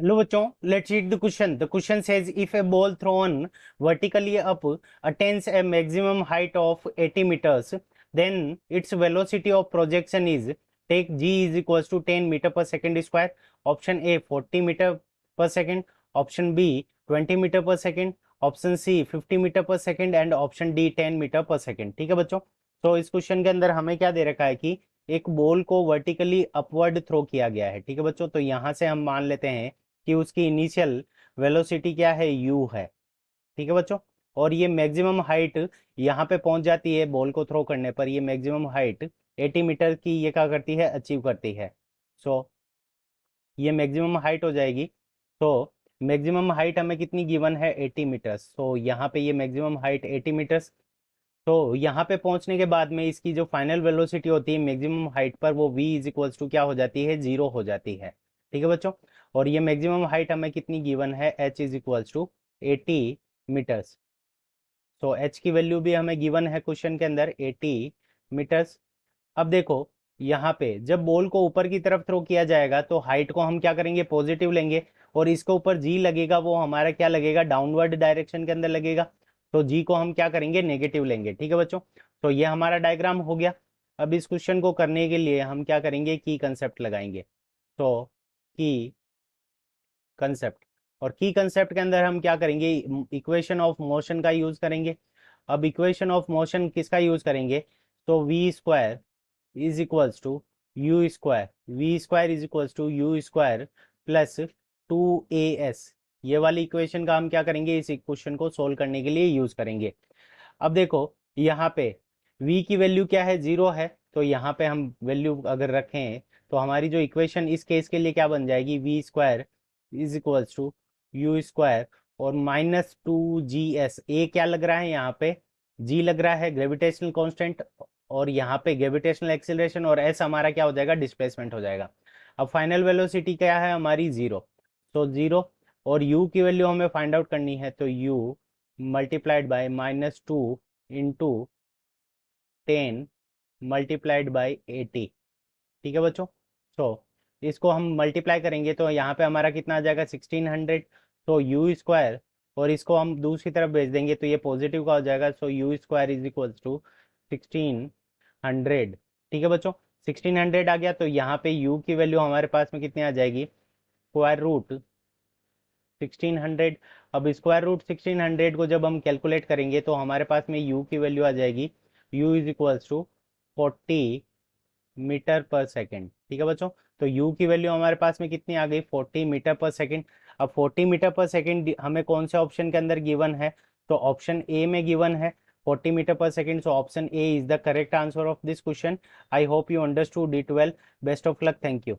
Hello bachon, let's read the question. The question says if a ball thrown vertically up attains a maximum height of 80 meters, then its velocity of projection is, take g is equals to 10 meter per second square. Option A 40 meter per second, option B 20 meter per second, option C 50 metre per second and option D 10 metre per second. ठीक है बच्चों, तो इस question के अंदर हमें क्या दे रखा है कि एक बॉल को वर्टिकली अपवर्ड थ्रो किया गया है। ठीक है बच्चों, तो यहां से हम मान लेते हैं कि उसकी इनिशियल वेलोसिटी क्या है, u है। ठीक है बच्चों, और ये मैक्सिमम हाइट यहाँ पे पहुंच जाती है बॉल को थ्रो करने पर, ये मैक्सिमम हाइट 80 मीटर की ये क्या करती है, अचीव करती है। सो ये मैक्सिमम हाइट हो जाएगी। तो मैक्सिमम हाइट हमें कितनी गिवन है, 80 मीटर्स। तो यहाँ पे ये मैक्सिमम हाइट 80 मीटर्स। तो यहाँ पे पहुंचने के बाद में इसकी जो फाइनल वेलोसिटी होती है मैक्सिमम हाइट पर, वो v इज इक्वल्स टू क्या हो जाती है, 0 हो जाती है। ठीक है बच्चों, और ये मैक्सिमम हाइट हमें कितनी गिवन है, h is equals to 80 metres. तो h की वैल्यू भी हमें गिवन है क्वेश्चन के अंदर, 80 मीटर्स। अब देखो यहाँ पे जब बॉल को ऊपर की तरफ थ्रो किया जाएगा तो हाइट को हम क्या करेंगे, पॉजिटिव लेंगे, और इसके ऊपर जी लगेगा वो हमारा क्या लगेगा, डाउनवर्ड डायरेक्शन के अंदर लगेगा। तो जी को हम क्या करेंगे, नेगेटिव लेंगे। ठीक है बच्चों, तो ये हमारा डायग्राम हो गया। अब इस क्वेश्चन को करने के लिए हम क्या करेंगे, की कंसेप्ट लगाएंगे। तो की कंसेप्ट, और की कंसेप्ट के अंदर हम क्या करेंगे, इक्वेशन ऑफ मोशन का यूज करेंगे। अब इक्वेशन ऑफ मोशन किसका यूज करेंगे, तो v square is equals to u square, v square is equals to u square plus 2as। ये वाली इक्वेशन का हम क्या करेंगे, इस इक्वेशन को सोल्व करने के लिए यूज करेंगे। अब देखो यहाँ पे v की वैल्यू क्या है, 0 है। तो यहाँ पे हम वैल्यू अगर रखें तो हमारी जो इक्वेशन इस केस के लिए क्या बन जाएगी, v square is equals to u square और -2gs। ए क्या लग रहा है यहाँ पे, g लग रहा है ग्रेविटेशनल कांस्टेंट, और यहाँ पे ग्रेविटेशनल एक्सीलरेशन, और s हमारा क्या हो जाएगा, डिस्प्लेसमेंट हो जाएगा। अब फाइनल वेलोसिटी क्या है हमारी, 0। तो 0, और u की वैल्यू हमें फाइंड आउट करनी है, तो u multiplied by -2 into 10 multiplied by 80। ठीक है बच्चों, तो इसको हम मल्टीप्लाई करेंगे तो यहाँ पे हमारा कितना आ जाएगा, 1600। तो यू स्क्वायर, और इसको हम दूसरी तरफ भेज देंगे तो ये पॉजिटिव का हो जाएगा। So u square is equal to 1600। ठीक है बच्चों, 1600 आ गया, तो यहाँ पे u की वैल्यू हमारे पास में कितनी आ जाएगी, स्क्वायर रूट 1600। अब स्क्वायर रूट 1600 को जब हम कैलकुलेट करेंगे तो हमारे पास में u की वैल्यू आ जाएगी, u is equals to 40 metre per second. ठीक है बच्चों, तो u की वैल्यू हमारे पास में कितनी आ गई, 40 मीटर पर सेकेंड। अब 40 मीटर पर सेकेंड हमें कौन से ऑप्शन के अंदर गिवन है, तो ऑप्शन ए में गिवन है 40 metre per second. So option A is the correct answer of this question. I hope you understood it well. Best of luck, thank you.